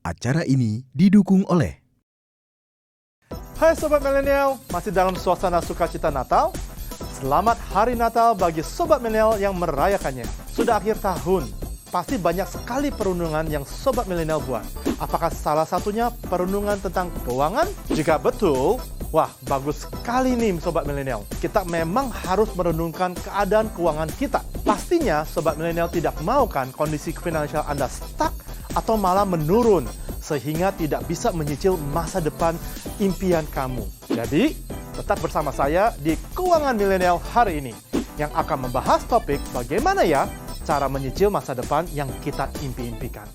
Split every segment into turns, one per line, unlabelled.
Acara ini didukung oleh
Hai Sobat Milenial, masih dalam suasana sukacita Natal? Selamat Hari Natal bagi Sobat Milenial yang merayakannya. Sudah akhir tahun, pasti banyak sekali perenungan yang Sobat Milenial buat. Apakah salah satunya perenungan tentang keuangan? Jika betul, wah bagus sekali nih Sobat Milenial. Kita memang harus merenungkan keadaan keuangan kita. Pastinya Sobat Milenial tidak mau kan kondisi finansial Anda stuck atau malah menurun, sehingga tidak bisa menyicil masa depan impian kamu. Jadi, tetap bersama saya di Keuangan Milenial hari ini, yang akan membahas topik bagaimana ya cara menyicil masa depan yang kita impi-impikan.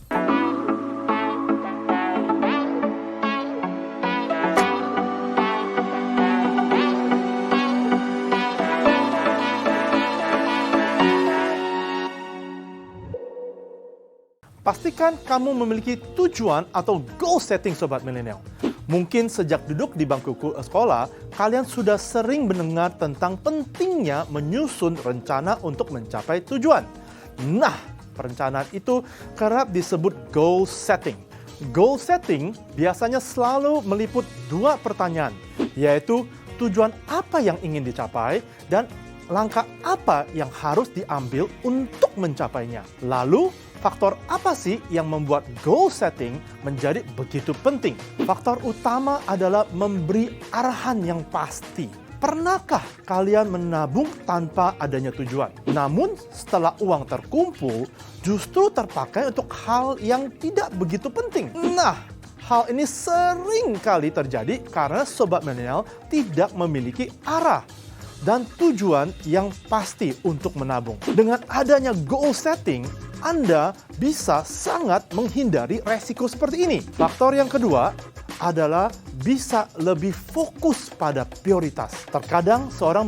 Pastikan kamu memiliki tujuan atau goal setting Sobat Milenial. Mungkin sejak duduk di bangku sekolah, kalian sudah sering mendengar tentang pentingnya menyusun rencana untuk mencapai tujuan. Nah, perencanaan itu kerap disebut goal setting. Goal setting biasanya selalu meliput dua pertanyaan, yaitu tujuan apa yang ingin dicapai dan langkah apa yang harus diambil untuk mencapainya. Lalu, faktor apa sih yang membuat goal setting menjadi begitu penting? Faktor utama adalah memberi arahan yang pasti. Pernahkah kalian menabung tanpa adanya tujuan? Namun setelah uang terkumpul, justru terpakai untuk hal yang tidak begitu penting. Nah, hal ini sering kali terjadi karena Sobat Milenial tidak memiliki arah dan tujuan yang pasti untuk menabung. Dengan adanya goal setting, Anda bisa sangat menghindari resiko seperti ini. Faktor yang kedua adalah bisa lebih fokus pada prioritas. Terkadang seorang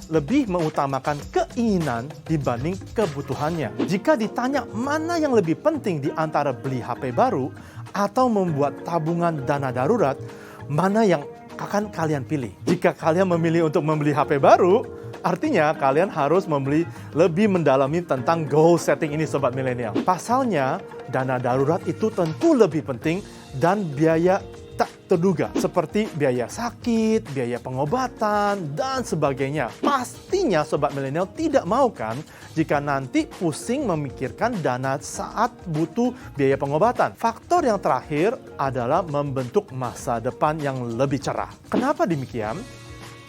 lebih mengutamakan keinginan dibanding kebutuhannya. Jika ditanya mana yang lebih penting di antara beli HP baru atau membuat tabungan dana darurat, mana yang akan kalian pilih? Jika kalian memilih untuk membeli HP baru, artinya kalian harus lebih mendalami tentang goal setting ini Sobat Milenial. Pasalnya, dana darurat itu tentu lebih penting dan biaya tak terduga, seperti biaya sakit, biaya pengobatan, dan sebagainya. Pastinya Sobat Milenial tidak mau kan jika nanti pusing memikirkan dana saat butuh biaya pengobatan. Faktor yang terakhir adalah membentuk masa depan yang lebih cerah. Kenapa demikian?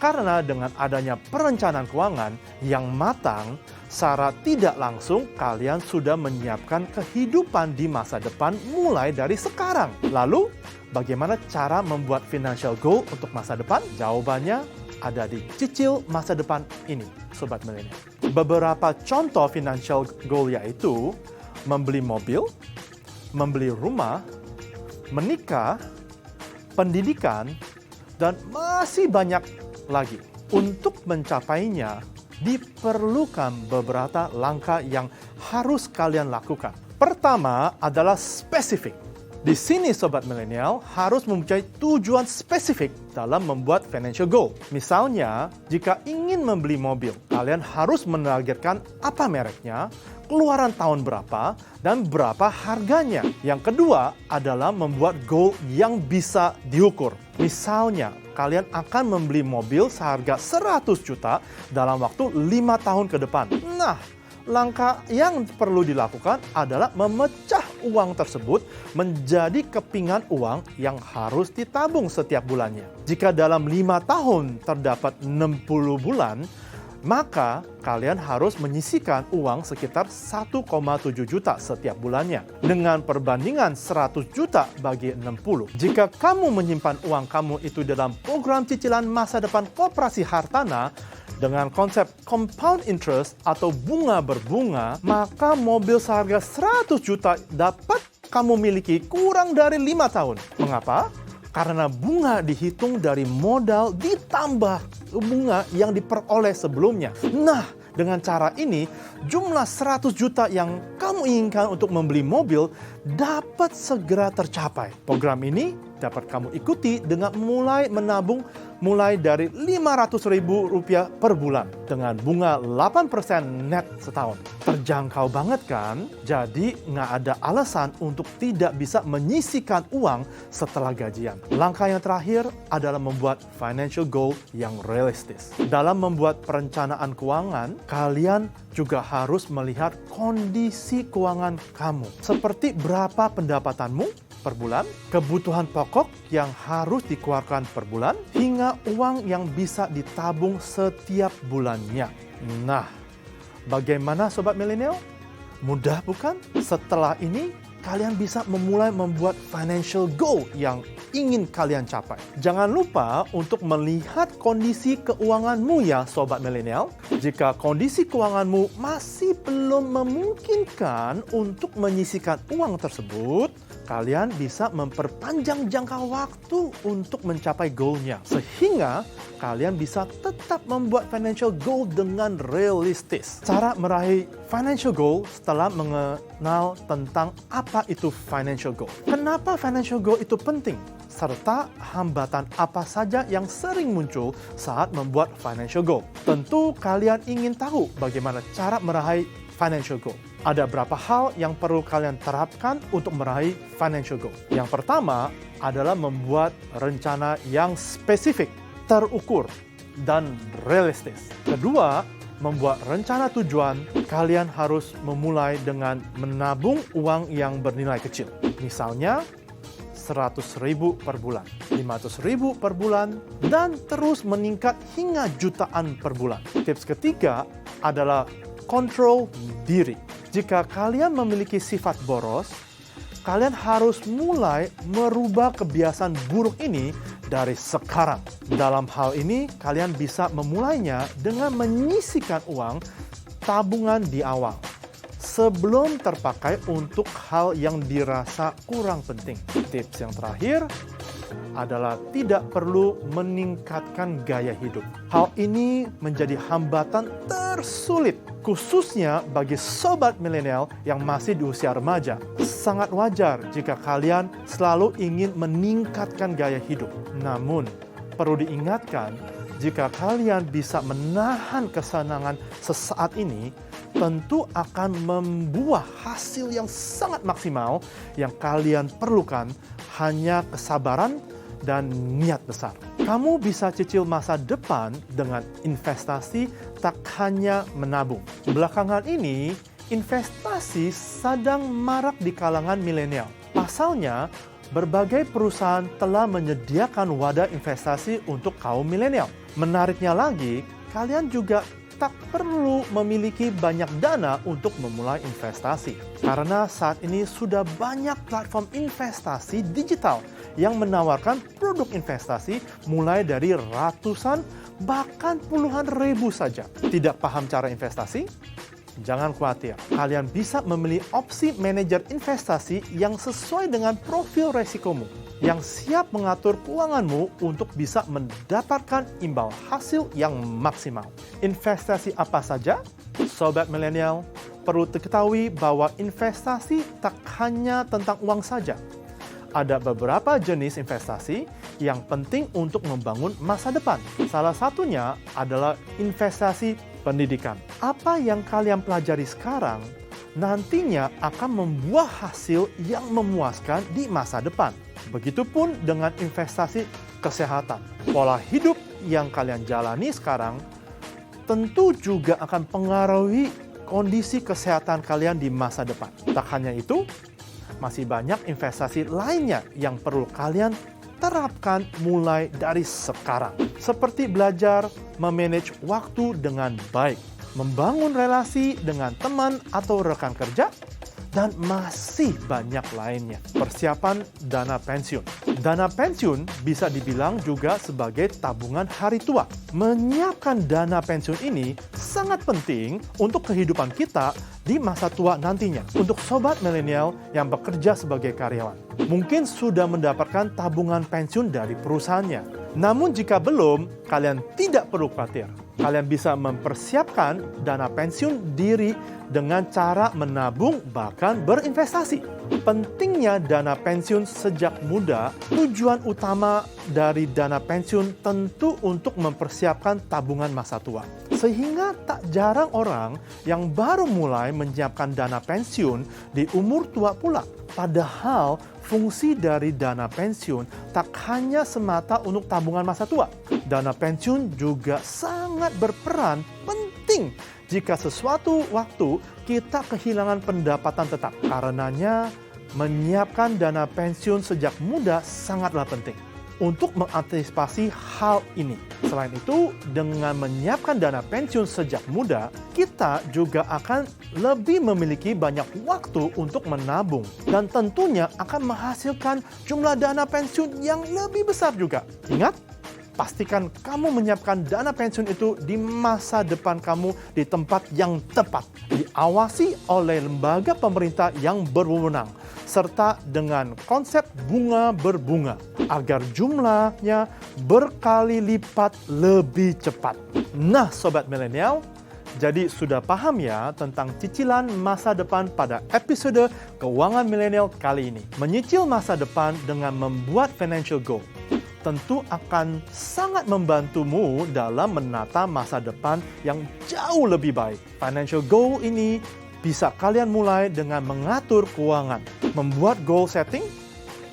Karena dengan adanya perencanaan keuangan yang matang, secara tidak langsung kalian sudah menyiapkan kehidupan di masa depan mulai dari sekarang. Lalu, bagaimana cara membuat financial goal untuk masa depan? Jawabannya ada di cicil masa depan ini, Sobat Milenial. Beberapa contoh financial goal yaitu membeli mobil, membeli rumah, menikah, pendidikan, dan masih banyak lagi. Untuk mencapainya, diperlukan beberapa langkah yang harus kalian lakukan. Pertama adalah spesifik. Di sini Sobat Milenial harus mempunyai tujuan spesifik dalam membuat financial goal. Misalnya, jika ingin membeli mobil, kalian harus menargetkan apa mereknya, keluaran tahun berapa, dan berapa harganya. Yang kedua adalah membuat goal yang bisa diukur. Misalnya, kalian akan membeli mobil seharga 100 juta dalam waktu 5 tahun ke depan. Nah, langkah yang perlu dilakukan adalah memecah uang tersebut menjadi kepingan uang yang harus ditabung setiap bulannya. Jika dalam 5 tahun terdapat 60 bulan, maka kalian harus menyisihkan uang sekitar 1,7 juta setiap bulannya. Dengan perbandingan 100 juta bagi 60. Jika kamu menyimpan uang kamu itu dalam program cicilan masa depan Koperasi Hartana, dengan konsep compound interest atau bunga berbunga, maka mobil seharga 100 juta dapat kamu miliki kurang dari 5 tahun. Mengapa? Karena bunga dihitung dari modal ditambah bunga yang diperoleh sebelumnya. Nah, dengan cara ini, jumlah 100 juta yang kamu inginkan untuk membeli mobil dapat segera tercapai. Program ini dapat kamu ikuti dengan mulai menabung mulai dari Rp500.000 per bulan dengan bunga 8% net setahun. Terjangkau banget kan? Jadi nggak ada alasan untuk tidak bisa menyisihkan uang setelah gajian. Langkah yang terakhir adalah membuat financial goal yang realistis. Dalam membuat perencanaan keuangan, kalian juga harus melihat kondisi keuangan kamu. Seperti berapa pendapatanmu per bulan, kebutuhan pokok yang harus dikeluarkan per bulan, hingga uang yang bisa ditabung setiap bulannya. Nah, bagaimana Sobat Milenial? Mudah bukan? Setelah ini, kalian bisa memulai membuat financial goal yang ingin kalian capai. Jangan lupa untuk melihat kondisi keuanganmu ya Sobat Milenial. Jika kondisi keuanganmu masih belum memungkinkan untuk menyisihkan uang tersebut, kalian bisa memperpanjang jangka waktu untuk mencapai goal-nya. Sehingga kalian bisa tetap membuat financial goal dengan realistis. Cara meraih financial goal setelah mengenal tentang apa itu financial goal. Kenapa financial goal itu penting? Serta hambatan apa saja yang sering muncul saat membuat financial goal. Tentu kalian ingin tahu bagaimana cara meraih financial goal. Ada berapa hal yang perlu kalian terapkan untuk meraih financial goal. Yang pertama adalah membuat rencana yang spesifik, terukur, dan realistis. Kedua, membuat rencana tujuan. Kalian harus memulai dengan menabung uang yang bernilai kecil. Misalnya, 100.000 per bulan, 500.000 per bulan, dan terus meningkat hingga jutaan per bulan. Tips ketiga adalah kontrol diri. Jika kalian memiliki sifat boros, kalian harus mulai merubah kebiasaan buruk ini dari sekarang. Dalam hal ini, kalian bisa memulainya dengan menyisihkan uang tabungan di awal, sebelum terpakai untuk hal yang dirasa kurang penting. Tips yang terakhir adalah tidak perlu meningkatkan gaya hidup. Hal ini menjadi hambatan tersulit, khususnya bagi Sobat Milenial yang masih di usia remaja. Sangat wajar jika kalian selalu ingin meningkatkan gaya hidup. Namun, perlu diingatkan, jika kalian bisa menahan kesenangan sesaat ini, tentu akan membuah hasil yang sangat maksimal. Yang kalian perlukan hanya kesabaran dan niat besar. Kamu bisa cicil masa depan dengan investasi, tak hanya menabung. Belakangan ini, investasi sedang marak di kalangan milenial. Pasalnya, berbagai perusahaan telah menyediakan wadah investasi untuk kaum milenial. Menariknya lagi, kalian juga tak perlu memiliki banyak dana untuk memulai investasi. Karena saat ini sudah banyak platform investasi digital yang menawarkan produk investasi mulai dari ratusan bahkan puluhan ribu saja. Tidak paham cara investasi? Jangan khawatir, kalian bisa memilih opsi manajer investasi yang sesuai dengan profil resikomu, yang siap mengatur keuanganmu untuk bisa mendapatkan imbal hasil yang maksimal. Investasi apa saja? Sobat Milenial, perlu diketahui bahwa investasi tak hanya tentang uang saja. Ada beberapa jenis investasi yang penting untuk membangun masa depan. Salah satunya adalah investasi pendidikan. Apa yang kalian pelajari sekarang nantinya akan membuah hasil yang memuaskan di masa depan. Begitupun dengan investasi kesehatan. Pola hidup yang kalian jalani sekarang tentu juga akan pengaruhi kondisi kesehatan kalian di masa depan. Tak hanya itu, masih banyak investasi lainnya yang perlu kalian terapkan mulai dari sekarang. Seperti belajar memanage waktu dengan baik, membangun relasi dengan teman atau rekan kerja, dan masih banyak lainnya. Persiapan dana pensiun. Dana pensiun bisa dibilang juga sebagai tabungan hari tua. Menyiapkan dana pensiun ini sangat penting untuk kehidupan kita di masa tua nantinya. Untuk Sobat Milenial yang bekerja sebagai karyawan, mungkin sudah mendapatkan tabungan pensiun dari perusahaannya. Namun jika belum, kalian tidak perlu khawatir. Kalian bisa mempersiapkan dana pensiun diri dengan cara menabung bahkan berinvestasi. Pentingnya dana pensiun sejak muda, tujuan utama dari dana pensiun tentu untuk mempersiapkan tabungan masa tua. Sehingga tak jarang orang yang baru mulai menyiapkan dana pensiun di umur tua pula. Padahal fungsi dari dana pensiun tak hanya semata untuk tabungan masa tua. Dana pensiun juga sangat berperan penting jika sesuatu waktu kita kehilangan pendapatan tetap. Karenanya, menyiapkan dana pensiun sejak muda sangatlah penting untuk mengantisipasi hal ini. Selain itu, dengan menyiapkan dana pensiun sejak muda, kita juga akan lebih memiliki banyak waktu untuk menabung dan tentunya akan menghasilkan jumlah dana pensiun yang lebih besar juga. Ingat, pastikan kamu menyiapkan dana pensiun itu di masa depan kamu di tempat yang tepat, diawasi oleh lembaga pemerintah yang berwenang, serta dengan konsep bunga berbunga, agar jumlahnya berkali lipat lebih cepat. Nah, Sobat Milenial, jadi sudah paham ya tentang cicilan masa depan pada episode Keuangan Milenial kali ini. Menyicil masa depan dengan membuat financial goal tentu akan sangat membantumu dalam menata masa depan yang jauh lebih baik. Financial goal ini bisa kalian mulai dengan mengatur keuangan, membuat goal setting,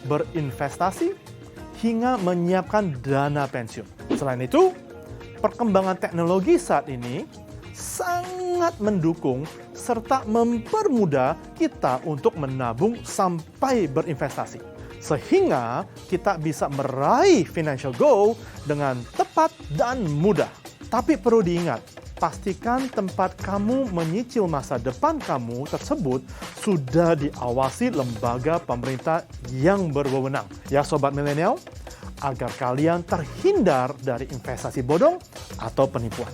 berinvestasi, hingga menyiapkan dana pensiun. Selain itu, perkembangan teknologi saat ini sangat mendukung serta mempermudah kita untuk menabung sampai berinvestasi. Sehingga kita bisa meraih financial goal dengan tepat dan mudah. Tapi perlu diingat, pastikan tempat kamu menyicil masa depan kamu tersebut sudah diawasi lembaga pemerintah yang berwenang. Ya Sobat Milenial, agar kalian terhindar dari investasi bodong atau penipuan.